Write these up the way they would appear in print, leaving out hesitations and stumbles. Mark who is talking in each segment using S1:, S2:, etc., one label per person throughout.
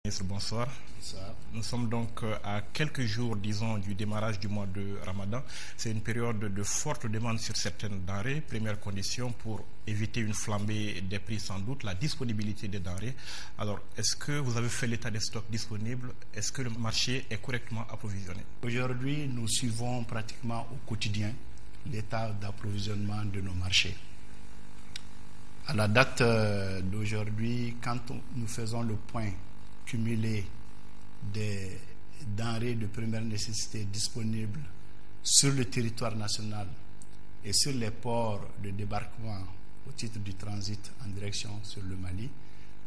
S1: Ministre, bonsoir.
S2: Bonsoir.
S1: Nous sommes donc à quelques jours, disons, du démarrage du mois de Ramadan. C'est une période de forte demande sur certaines denrées. Première condition pour éviter une flambée des prix, sans doute, la disponibilité des denrées. Alors, est-ce que vous avez fait l'état des stocks disponibles? Est-ce que le marché est correctement approvisionné?
S2: Aujourd'hui, nous suivons pratiquement au quotidien l'état d'approvisionnement de nos marchés. À la date d'aujourd'hui, quand nous faisons le point cumulé des denrées de première nécessité disponibles sur le territoire national et sur les ports de débarquement au titre du transit en direction sur le Mali,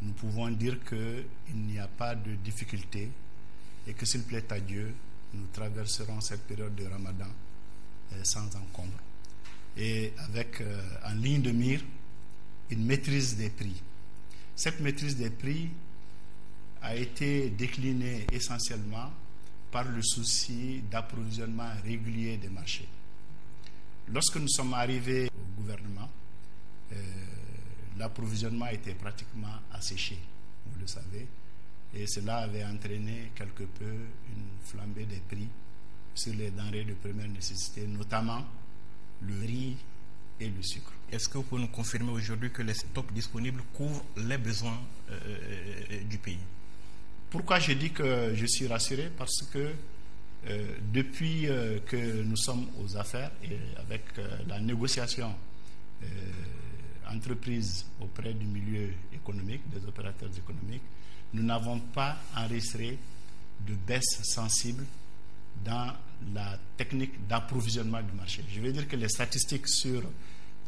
S2: nous pouvons dire qu'il n'y a pas de difficulté et que s'il plaît à Dieu, nous traverserons cette période de Ramadan sans encombre. Et avec en ligne de mire une maîtrise des prix. Cette maîtrise des prix a été déclinée essentiellement par le souci d'approvisionnement régulier des marchés. Lorsque nous sommes arrivés au gouvernement, l'approvisionnement était pratiquement asséché, vous le savez, et cela avait entraîné quelque peu une flambée des prix sur les denrées de première nécessité, notamment le riz et le sucre.
S1: Est-ce que vous pouvez nous confirmer aujourd'hui que les stocks disponibles couvrent les besoins du pays?
S2: Pourquoi je dis que je suis rassuré? Parce que depuis que nous sommes aux affaires et avec la négociation entreprise auprès du milieu économique, des opérateurs économiques, nous n'avons pas enregistré de baisse sensible dans la technique d'approvisionnement du marché. Je veux dire que les statistiques sur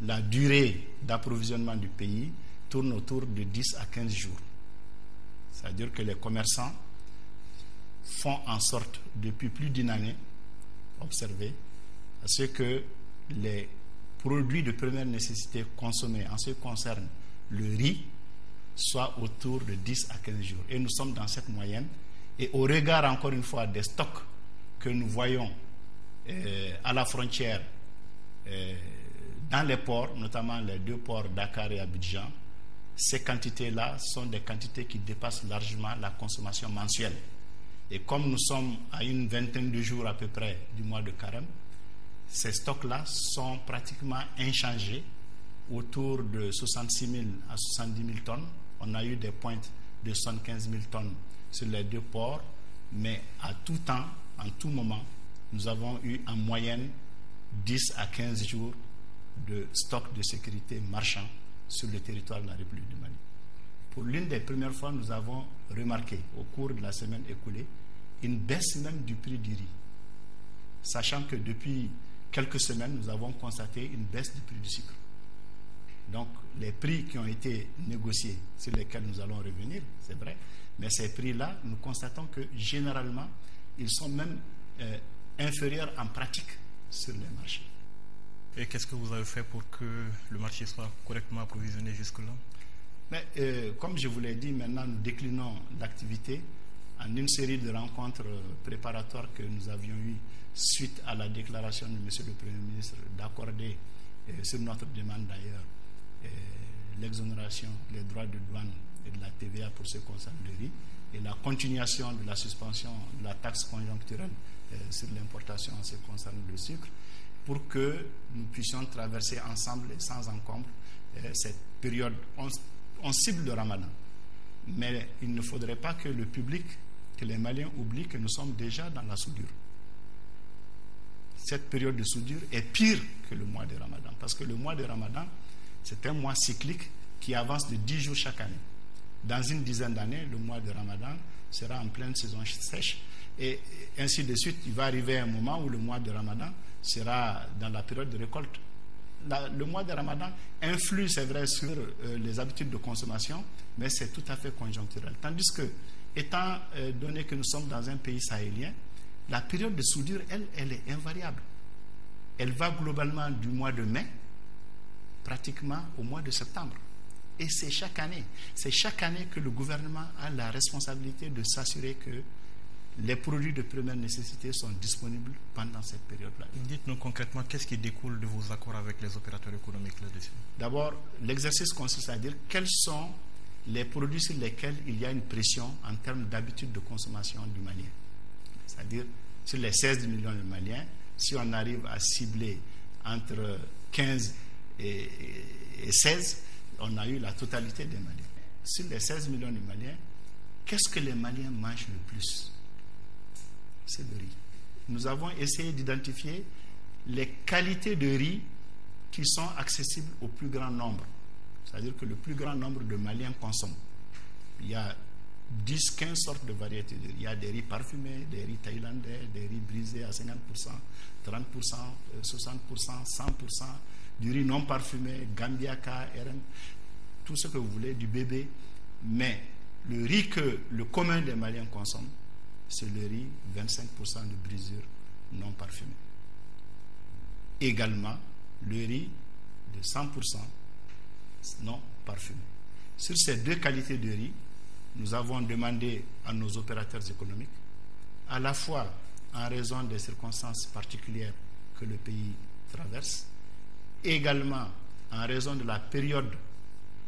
S2: la durée d'approvisionnement du pays tournent autour de 10 à 15 jours. C'est-à-dire que les commerçants font en sorte, depuis plus d'une année, observer, à ce que les produits de première nécessité consommés en ce qui concerne le riz soient autour de 10 à 15 jours. Et nous sommes dans cette moyenne. Et au regard, encore une fois, des stocks que nous voyons à la frontière, dans les ports, notamment les deux ports Dakar et Abidjan, ces quantités-là sont des quantités qui dépassent largement la consommation mensuelle. Et comme nous sommes à une vingtaine de jours à peu près du mois de Carême, ces stocks-là sont pratiquement inchangés, autour de 66 000 à 70 000 tonnes. On a eu des pointes de 75 000 tonnes sur les deux ports, mais à tout temps, en tout moment, nous avons eu en moyenne 10 à 15 jours de stock de sécurité marchand sur le territoire de la République du Mali. Pour l'une des premières fois, nous avons remarqué au cours de la semaine écoulée une baisse même du prix du riz, sachant que depuis quelques semaines, nous avons constaté une baisse du prix du sucre. Donc, les prix qui ont été négociés, sur lesquels nous allons revenir, c'est vrai, mais ces prix-là, nous constatons que généralement, ils sont même inférieurs en pratique sur les marchés.
S1: Et qu'est-ce que vous avez fait pour que le marché soit correctement approvisionné jusque-là?
S2: Mais comme je vous l'ai dit, maintenant nous déclinons l'activité en une série de rencontres préparatoires que nous avions eues suite à la déclaration de M. le Premier ministre d'accorder, sur notre demande d'ailleurs, l'exonération, les droits de douane et de la TVA pour ce qui concerne le riz, et la continuation de la suspension de la taxe conjoncturelle sur l'importation en ce qui concerne le sucre, pour que nous puissions traverser ensemble et sans encombre cette période. On cible le Ramadan, mais il ne faudrait pas que le public, que les Maliens oublient que nous sommes déjà dans la soudure. Cette période de soudure est pire que le mois de Ramadan, parce que le mois de Ramadan, c'est un mois cyclique qui avance de 10 jours chaque année. Dans une dizaine d'années, le mois de Ramadan sera en pleine saison sèche, et ainsi de suite. Il va arriver un moment où le mois de Ramadan sera dans la période de récolte. Le mois de Ramadan influe, c'est vrai, sur les habitudes de consommation, mais c'est tout à fait conjoncturel. Tandis que, étant donné que nous sommes dans un pays sahélien, la période de soudure, elle est invariable. Elle va globalement du mois de mai, pratiquement au mois de septembre. Et c'est chaque année. C'est chaque année que le gouvernement a la responsabilité de s'assurer que les produits de première nécessité sont disponibles pendant cette période-là.
S1: Dites-nous concrètement, qu'est-ce qui découle de vos accords avec les opérateurs économiques là-dessus?
S2: D'abord, l'exercice consiste à dire quelles sont les produits sur lesquels il y a une pression en termes d'habitude de consommation du Malien. C'est-à-dire, sur les 16 millions de Maliens, si on arrive à cibler entre 15 et 16, on a eu la totalité des Maliens. Sur les 16 millions de Maliens, qu'est-ce que les Maliens mangent le plus? C'est le riz. Nous avons essayé d'identifier les qualités de riz qui sont accessibles au plus grand nombre. C'est-à-dire que le plus grand nombre de Maliens consomment. Il y a 10-15 sortes de variétés de riz. Il y a des riz parfumés, des riz thaïlandais, des riz brisés à 50%, 30%, 60%, 100%, du riz non parfumé, Gambiaka, RM, tout ce que vous voulez, du bébé. Mais le riz que le commun des Maliens consomme, c'est le riz 25% de brisure non parfumé. Également, le riz de 100% non parfumé. Sur ces deux qualités de riz, nous avons demandé à nos opérateurs économiques, à la fois en raison des circonstances particulières que le pays traverse, également en raison de la période,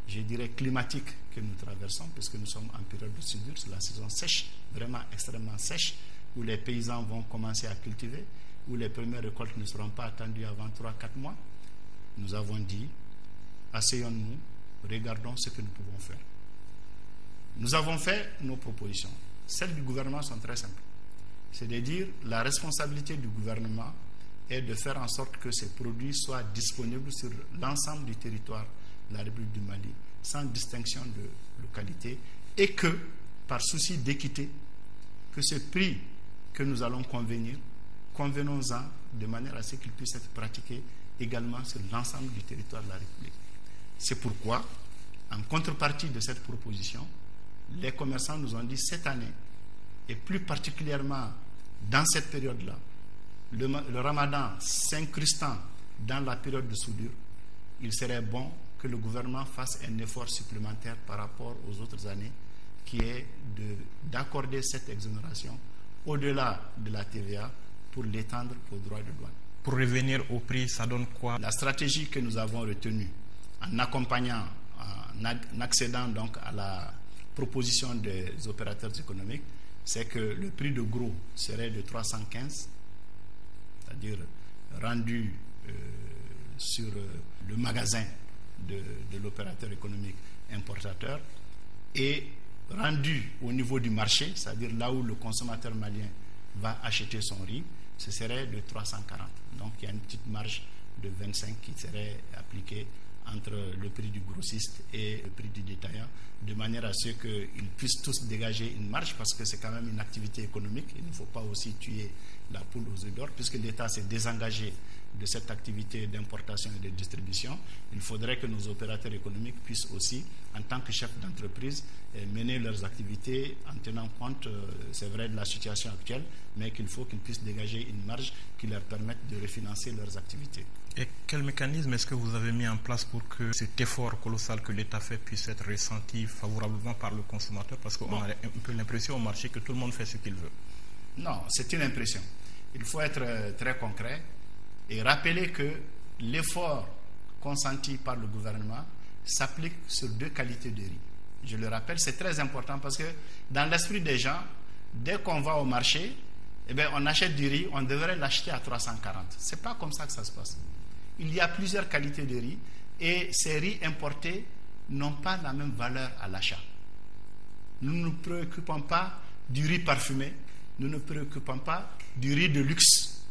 S2: je dirais, climatique que nous traversons, puisque nous sommes en période de soudure, c'est la saison sèche, vraiment extrêmement sèche, où les paysans vont commencer à cultiver, où les premières récoltes ne seront pas attendues avant 3-4 mois. Nous avons dit, asseyons-nous, regardons ce que nous pouvons faire. Nous avons fait nos propositions. Celles du gouvernement sont très simples. C'est de dire, la responsabilité du gouvernement est de faire en sorte que ces produits soient disponibles sur l'ensemble du territoire de la République du Mali, sans distinction de localité, et que, par souci d'équité, que ce prix que nous allons convenir, convenons-en de manière à ce qu'il puisse être pratiqué également sur l'ensemble du territoire de la République. C'est pourquoi, en contrepartie de cette proposition, les commerçants nous ont dit cette année, et plus particulièrement dans cette période-là, le ramadan s'incrustant dans la période de soudure, il serait bon que le gouvernement fasse un effort supplémentaire par rapport aux autres années, qui est d'accorder cette exonération au-delà de la TVA pour l'étendre aux droits de douane.
S1: Pour revenir au prix, ça donne quoi?
S2: La stratégie que nous avons retenue en accompagnant, en accédant donc à la proposition des opérateurs économiques, c'est que le prix de gros serait de 315, c'est-à-dire rendu sur le magasin de l'opérateur économique importateur, et rendu au niveau du marché, c'est-à-dire là où le consommateur malien va acheter son riz, ce serait de 340. Donc il y a une petite marge de 25 qui serait appliquée entre le prix du grossiste et le prix du détaillant, de manière à ce qu'ils puissent tous dégager une marge, parce que c'est quand même une activité économique. Il ne faut pas aussi tuer la poule aux œufs d'or, puisque l'État s'est désengagé de cette activité d'importation et de distribution. Il faudrait que nos opérateurs économiques puissent aussi, en tant que chefs d'entreprise, mener leurs activités en tenant compte, c'est vrai, de la situation actuelle, mais qu'il faut qu'ils puissent dégager une marge qui leur permette de refinancer leurs activités.
S1: Et quel mécanisme est-ce que vous avez mis en place pour que cet effort colossal que l'État fait puisse être ressenti favorablement par le consommateur? Parce qu'on a un peu l'impression au marché que tout le monde fait ce qu'il veut.
S2: Non, c'est une impression. Il faut être très concret et rappeler que l'effort consenti par le gouvernement s'applique sur deux qualités de riz. Je le rappelle, c'est très important parce que dans l'esprit des gens, dès qu'on va au marché, on achète du riz, on devrait l'acheter à 340. Ce n'est pas comme ça que ça se passe. Il y a plusieurs qualités de riz et ces riz importés n'ont pas la même valeur à l'achat. Nous ne nous préoccupons pas du riz parfumé, nous ne nous préoccupons pas du riz de luxe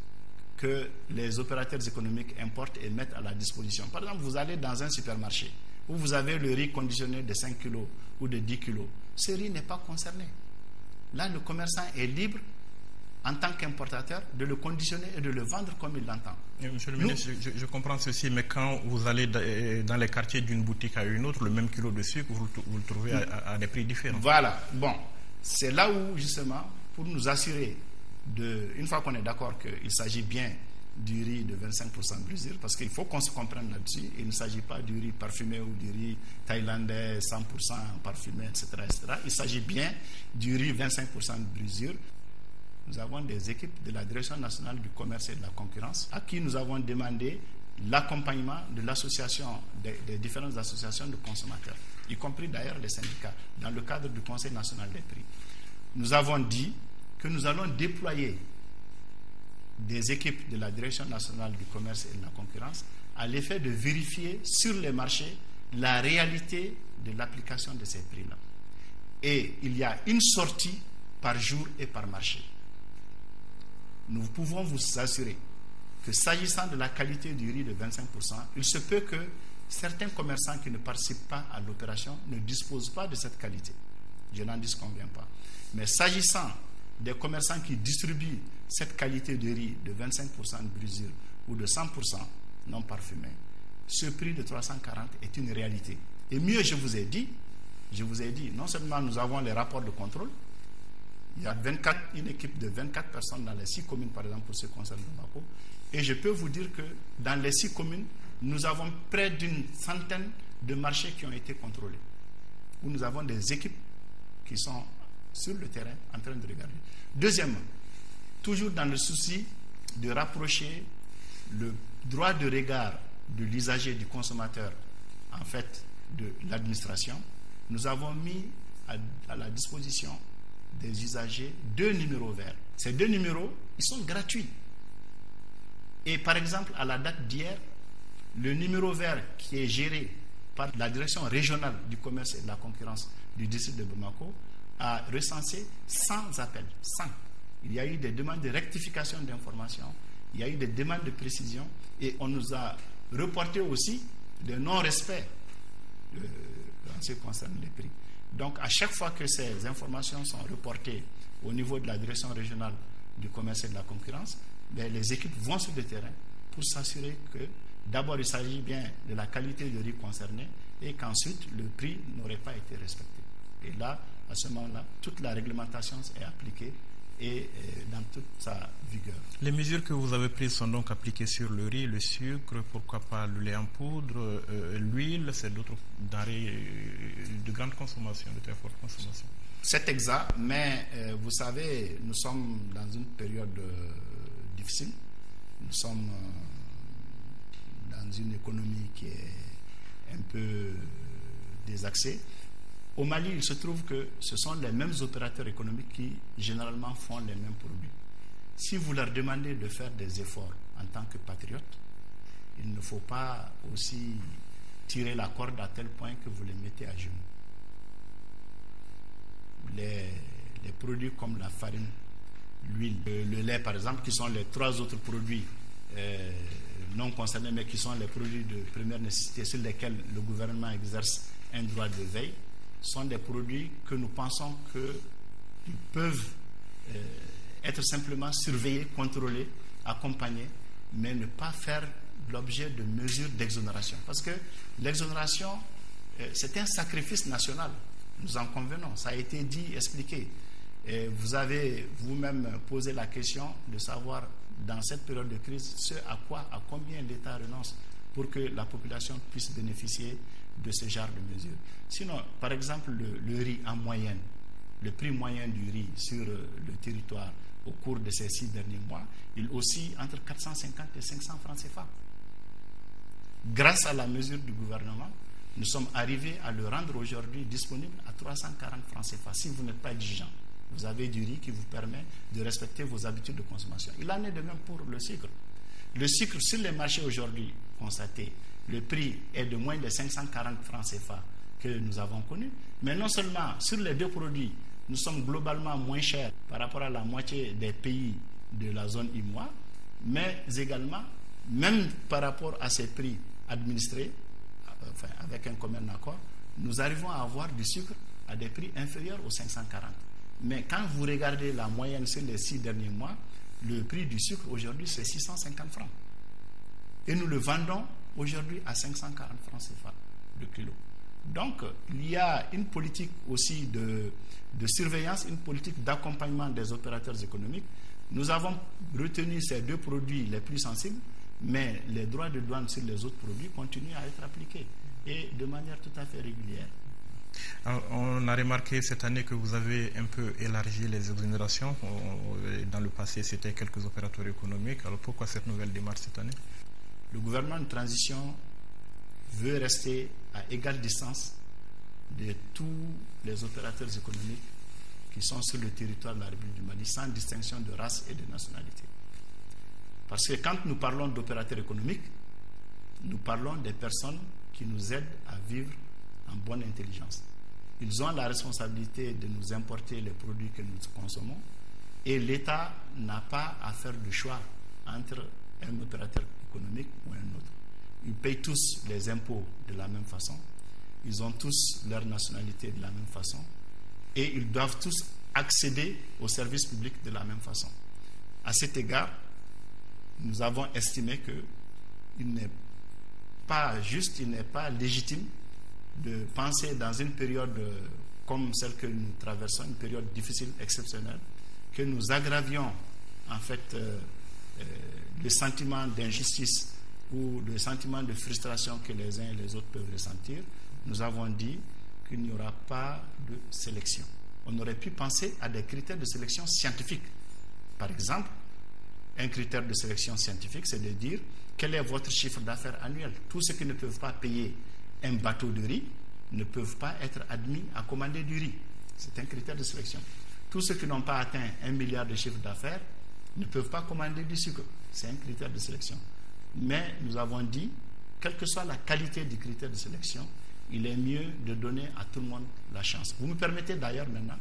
S2: que les opérateurs économiques importent et mettent à la disposition. Par exemple, vous allez dans un supermarché où vous avez le riz conditionné de 5 kg ou de 10 kg. Ce riz n'est pas concerné. Là, le commerçant est libre, en tant qu'importateur, de le conditionner et de le vendre comme il l'entend.
S1: Monsieur le ministre, je comprends ceci, mais quand vous allez dans les quartiers d'une boutique à une autre, le même kilo de sucre, vous le trouvez à des prix différents.
S2: Voilà. Bon, c'est là où, justement, pour nous assurer, une fois qu'on est d'accord qu'il s'agit bien du riz de 25% brisure, parce qu'il faut qu'on se comprenne là-dessus, il ne s'agit pas du riz parfumé ou du riz thaïlandais 100% parfumé, etc., etc. Il s'agit bien du riz 25% de brisure. Nous avons des équipes de la Direction nationale du commerce et de la concurrence à qui nous avons demandé l'accompagnement de l'association, des différentes associations de consommateurs. y compris d'ailleurs les syndicats, dans le cadre du Conseil national des prix. Nous avons dit que nous allons déployer des équipes de la Direction nationale du commerce et de la concurrence à l'effet de vérifier sur les marchés la réalité de l'application de ces prix-là. Et il y a une sortie par jour et par marché. Nous pouvons vous assurer que s'agissant de la qualité du riz de 25%, il se peut que certains commerçants qui ne participent pas à l'opération ne disposent pas de cette qualité. Je n'en disconviens pas. Mais s'agissant des commerçants qui distribuent cette qualité de riz de 25% de brisure ou de 100% non parfumé, ce prix de 340 est une réalité. Et mieux, je vous ai dit, non seulement nous avons les rapports de contrôle, il y a une équipe de 24 personnes dans les 6 communes, par exemple, pour ce qui concerne Bamako, et je peux vous dire que dans les 6 communes, nous avons près d'une centaine de marchés qui ont été contrôlés, où nous avons des équipes qui sont sur le terrain en train de regarder. Deuxièmement, toujours dans le souci de rapprocher le droit de regard de l'usager, du consommateur, en fait, de l'administration, nous avons mis à la disposition des usagers 2 numéros verts. Ces 2 numéros, ils sont gratuits. Et par exemple, à la date d'hier, le numéro vert qui est géré par la direction régionale du commerce et de la concurrence du district de Bamako a recensé 100 appels. 100. Il y a eu des demandes de rectification d'informations, il y a eu des demandes de précision et on nous a reporté aussi de non-respect en ce qui concerne les prix. Donc, à chaque fois que ces informations sont reportées au niveau de la direction régionale du commerce et de la concurrence, les équipes vont sur le terrain pour s'assurer que d'abord il s'agit bien de la qualité du riz concerné et qu'ensuite le prix n'aurait pas été respecté. Et là, à ce moment-là, toute la réglementation est appliquée et dans toute sa vigueur.
S1: Les mesures que vous avez prises sont donc appliquées sur le riz, le sucre, pourquoi pas le lait en poudre, l'huile, c'est d'autres denrées de grande consommation, de très forte consommation.
S2: C'est exact, mais vous savez, nous sommes dans une période difficile. Nous sommes dans une économie qui est un peu désaxée. Au Mali, il se trouve que ce sont les mêmes opérateurs économiques qui généralement font les mêmes produits. Si vous leur demandez de faire des efforts en tant que patriotes, il ne faut pas aussi tirer la corde à tel point que vous les mettez à genoux. Les produits comme la farine, l'huile, le lait par exemple, qui sont les 3 autres produits non concernés, mais qui sont les produits de première nécessité sur lesquels le gouvernement exerce un droit de veille, sont des produits que nous pensons qu'ils peuvent être simplement surveillés, contrôlés, accompagnés, mais ne pas faire l'objet de mesures d'exonération. Parce que l'exonération, c'est un sacrifice national. Nous en convenons. Ça a été dit, expliqué. Et vous avez vous-même posé la question de savoir, dans cette période de crise, à combien l'État renonce pour que la population puisse bénéficier de ce genre de mesures. Sinon, par exemple, le riz en moyenne, le prix moyen du riz sur le territoire au cours de ces 6 derniers mois, il oscille entre 450 et 500 francs CFA. Grâce à la mesure du gouvernement, nous sommes arrivés à le rendre aujourd'hui disponible à 340 francs CFA. Si vous n'êtes pas exigeant, vous avez du riz qui vous permet de respecter vos habitudes de consommation. Il en est de même pour le sucre. Le sucre sur les marchés aujourd'hui constaté, le prix est de moins de 540 francs CFA que nous avons connu. Mais non seulement sur les 2 produits, nous sommes globalement moins chers par rapport à la moitié des pays de la zone IMOA, mais également, même par rapport à ces prix administrés, enfin, avec un commun accord, nous arrivons à avoir du sucre à des prix inférieurs aux 540. Mais quand vous regardez la moyenne sur les 6 derniers mois, le prix du sucre aujourd'hui c'est 650 francs. Et nous le vendons aujourd'hui à 540 francs CFA le kilo. Donc, il y a une politique aussi de surveillance, une politique d'accompagnement des opérateurs économiques. Nous avons retenu ces 2 produits les plus sensibles, mais les droits de douane sur les autres produits continuent à être appliqués et de manière tout à fait régulière.
S1: Alors, on a remarqué cette année que vous avez un peu élargi les exonérations. Dans le passé, c'était quelques opérateurs économiques. Alors, pourquoi cette nouvelle démarche cette année?
S2: Le gouvernement de transition veut rester à égale distance de tous les opérateurs économiques qui sont sur le territoire de la République du Mali, sans distinction de race et de nationalité. Parce que quand nous parlons d'opérateurs économiques, nous parlons des personnes qui nous aident à vivre en bonne intelligence. Ils ont la responsabilité de nous importer les produits que nous consommons et l'État n'a pas à faire de choix entre un opérateur économique ou un autre. Ils payent tous les impôts de la même façon, ils ont tous leur nationalité de la même façon et ils doivent tous accéder aux services publics de la même façon. À cet égard, nous avons estimé qu'il n'est pas juste, il n'est pas légitime de penser dans une période comme celle que nous traversons, une période difficile, exceptionnelle, que nous aggravions en fait le sentiment d'injustice ou le sentiment de frustration que les uns et les autres peuvent ressentir. Nous avons dit qu'il n'y aura pas de sélection. On aurait pu penser à des critères de sélection scientifiques. Par exemple, un critère de sélection scientifique, c'est de dire quel est votre chiffre d'affaires annuel. Tous ceux qui ne peuvent pas payer un bateau de riz ne peuvent pas être admis à commander du riz. C'est un critère de sélection. Tous ceux qui n'ont pas atteint 1 milliard de chiffre d'affaires ne peuvent pas commander du sucre. C'est un critère de sélection. Mais nous avons dit, quelle que soit la qualité du critère de sélection, il est mieux de donner à tout le monde la chance. Vous me permettez d'ailleurs maintenant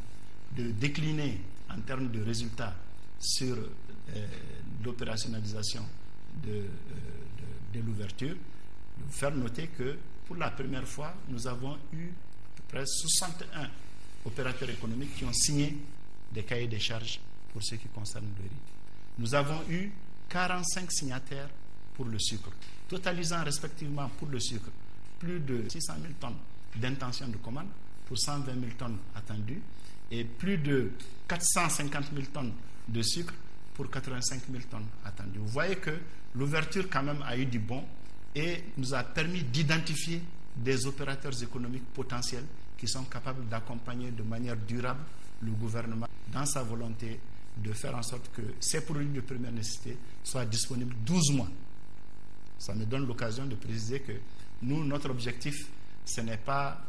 S2: de décliner en termes de résultats sur l'opérationnalisation de l'ouverture, de vous faire noter que pour la première fois, nous avons eu à peu près 61 opérateurs économiques qui ont signé des cahiers des charges pour ce qui concerne le riz. Nous avons eu 45 signataires pour le sucre, totalisant respectivement pour le sucre plus de 600 000 tonnes d'intention de commande pour 120 000 tonnes attendues et plus de 450 000 tonnes de sucre pour 85 000 tonnes attendues. Vous voyez que l'ouverture quand même a eu du bon et nous a permis d'identifier des opérateurs économiques potentiels qui sont capables d'accompagner de manière durable le gouvernement dans sa volonté de faire en sorte que ces produits de première nécessité soient disponibles 12 mois. Ça me donne l'occasion de préciser que nous, notre objectif, ce n'est pas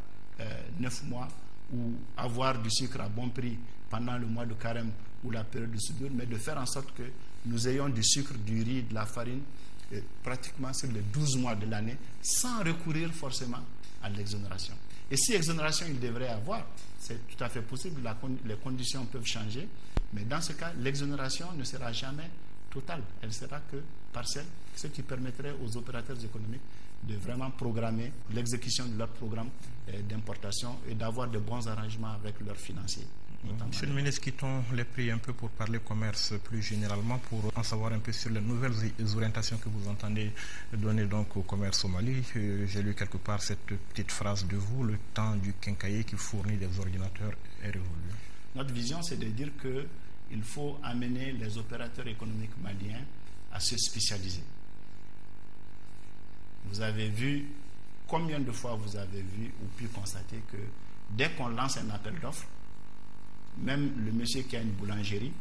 S2: 9 mois ou avoir du sucre à bon prix pendant le mois de carême ou la période de soudure, mais de faire en sorte que nous ayons du sucre, du riz, de la farine pratiquement sur les 12 mois de l'année sans recourir forcément à l'exonération. Et si exonération il devrait avoir, c'est tout à fait possible, les conditions peuvent changer, mais dans ce cas, l'exonération ne sera jamais totale, elle sera que partielle, ce qui permettrait aux opérateurs économiques de vraiment programmer l'exécution de leur programme d'importation et d'avoir de bons arrangements avec leurs financiers.
S1: Monsieur le ministre, quittons les prix un peu pour parler commerce plus généralement, pour en savoir un peu sur les nouvelles orientations que vous entendez donner donc au commerce au Mali. J'ai lu quelque part cette petite phrase de vous, le temps du quincailler qui fournit des ordinateurs est révolu.
S2: Notre vision, c'est de dire qu'il faut amener les opérateurs économiques maliens à se spécialiser. Vous avez vu, combien de fois vous avez vu ou pu constater que dès qu'on lance un appel d'offres, même le monsieur qui a une boulangerie,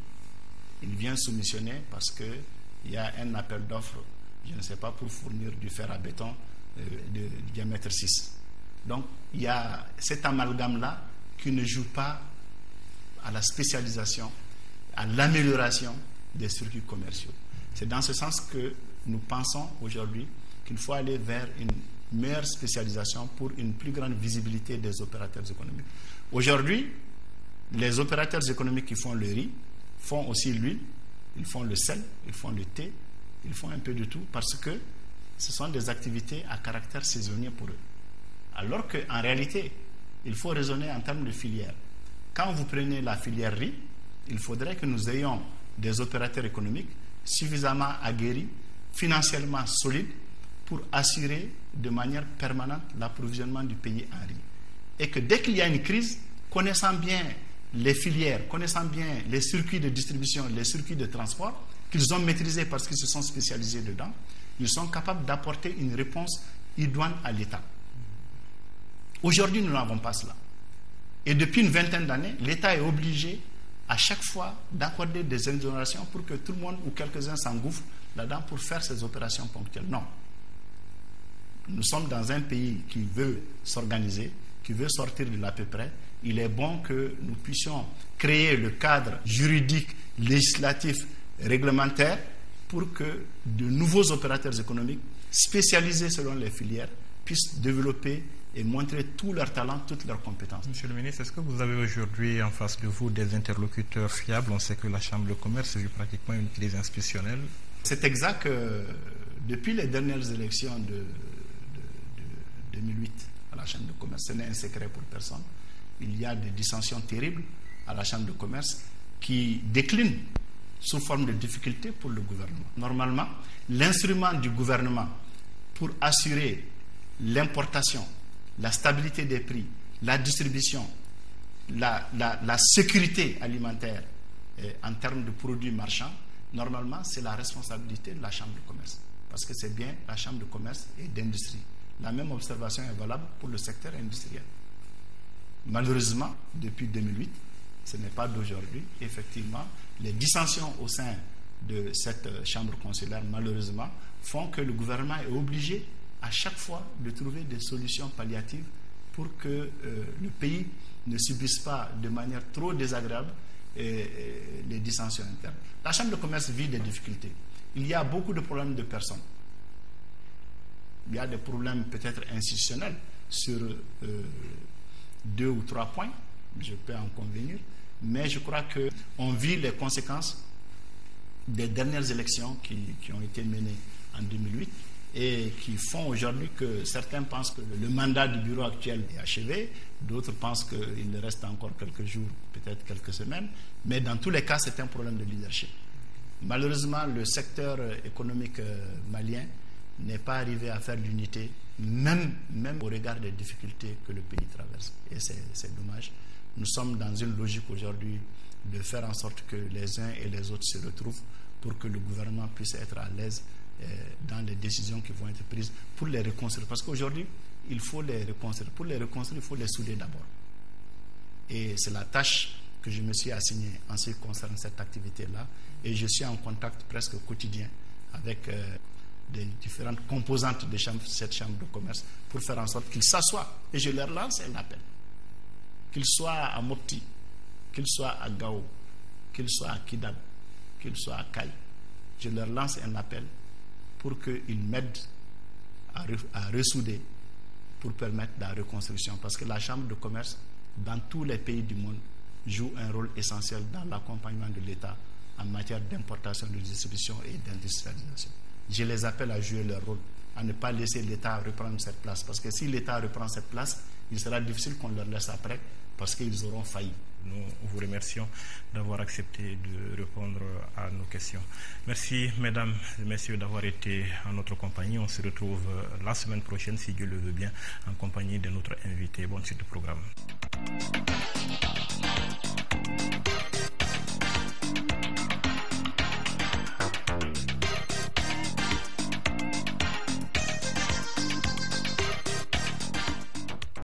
S2: il vient soumissionner parce qu'il y a un appel d'offres, je ne sais pas, pour fournir du fer à béton de diamètre 6. Donc, il y a cet amalgame-là qui ne joue pas à la spécialisation, à l'amélioration des circuits commerciaux. C'est dans ce sens que nous pensons aujourd'hui qu'il faut aller vers une meilleure spécialisation pour une plus grande visibilité des opérateurs économiques. Aujourd'hui, les opérateurs économiques qui font le riz font aussi l'huile, ils font le sel, ils font le thé, ils font un peu de tout parce que ce sont des activités à caractère saisonnier pour eux. Alors qu'en réalité, il faut raisonner en termes de filière. Quand vous prenez la filière riz, il faudrait que nous ayons des opérateurs économiques suffisamment aguerris, financièrement solides, pour assurer de manière permanente l'approvisionnement du pays en riz. Et que dès qu'il y a une crise, connaissant bien les filières, connaissant bien les circuits de distribution, les circuits de transport, qu'ils ont maîtrisés parce qu'ils se sont spécialisés dedans, ils sont capables d'apporter une réponse idoine à l'État. Aujourd'hui, nous n'avons pas cela. Et depuis une vingtaine d'années, l'État est obligé à chaque fois d'accorder des exonérations pour que tout le monde ou quelques-uns s'engouffrent là-dedans pour faire ces opérations ponctuelles. Non. Nous sommes dans un pays qui veut s'organiser, qui veut sortir de l'à peu près, il est bon que nous puissions créer le cadre juridique, législatif, réglementaire pour que de nouveaux opérateurs économiques spécialisés selon les filières puissent développer et montrer tout leur talent, toutes leurs compétences.
S1: Monsieur le ministre, est-ce que vous avez aujourd'hui en face de vous des interlocuteurs fiables? On sait que la Chambre de commerce vit pratiquement une crise institutionnelle.
S2: C'est exact que depuis les dernières élections de 2008 à la Chambre de commerce, ce n'est un secret pour personne, il y a des dissensions terribles à la Chambre de commerce qui déclinent sous forme de difficultés pour le gouvernement. Normalement, l'instrument du gouvernement pour assurer l'importation, la stabilité des prix, la distribution, la sécurité alimentaire en termes de produits marchands, normalement, c'est la responsabilité de la Chambre de commerce. Parce que c'est bien la Chambre de commerce et d'industrie. La même observation est valable pour le secteur industriel. Malheureusement, depuis 2008, ce n'est pas d'aujourd'hui, effectivement, les dissensions au sein de cette chambre consulaire, malheureusement, font que le gouvernement est obligé à chaque fois de trouver des solutions palliatives pour que le pays ne subisse pas de manière trop désagréable les dissensions internes. La Chambre de commerce vit des difficultés. Il y a beaucoup de problèmes de personnes. Il y a des problèmes peut-être institutionnels sur 2 ou 3 points, je peux en convenir, mais je crois qu'on vit les conséquences des dernières élections qui ont été menées en 2008 et qui font aujourd'hui que certains pensent que le mandat du bureau actuel est achevé, d'autres pensent qu'il reste encore quelques jours, peut-être quelques semaines, mais dans tous les cas, c'est un problème de leadership. Malheureusement, le secteur économique malien n'est pas arrivé à faire l'unité, même au regard des difficultés que le pays traverse. Et c'est dommage. Nous sommes dans une logique aujourd'hui de faire en sorte que les uns et les autres se retrouvent pour que le gouvernement puisse être à l'aise dans les décisions qui vont être prises pour les reconstruire. Parce qu'aujourd'hui, il faut les reconstruire. Pour les reconstruire, il faut les souder d'abord. Et c'est la tâche que je me suis assignée en ce qui concerne cette activité-là. Et je suis en contact presque quotidien avec des différentes composantes de cette chambre de commerce pour faire en sorte qu'ils s'assoient. Et je leur lance un appel. Qu'ils soient à Mopti, qu'ils soient à Gao, qu'ils soient à Kidal, qu'ils soient à Kai. Je leur lance un appel pour qu'ils m'aident à ressouder pour permettre la reconstruction. Parce que la chambre de commerce, dans tous les pays du monde, joue un rôle essentiel dans l'accompagnement de l'État en matière d'importation, de distribution et d'industrialisation. Je les appelle à jouer leur rôle, à ne pas laisser l'État reprendre cette place. Parce que si l'État reprend cette place, il sera difficile qu'on leur laisse après, parce qu'ils auront failli.
S1: Nous vous remercions d'avoir accepté de répondre à nos questions. Merci, mesdames et messieurs, d'avoir été en notre compagnie. On se retrouve la semaine prochaine, si Dieu le veut bien, en compagnie de notre invité. Bonne suite de programme.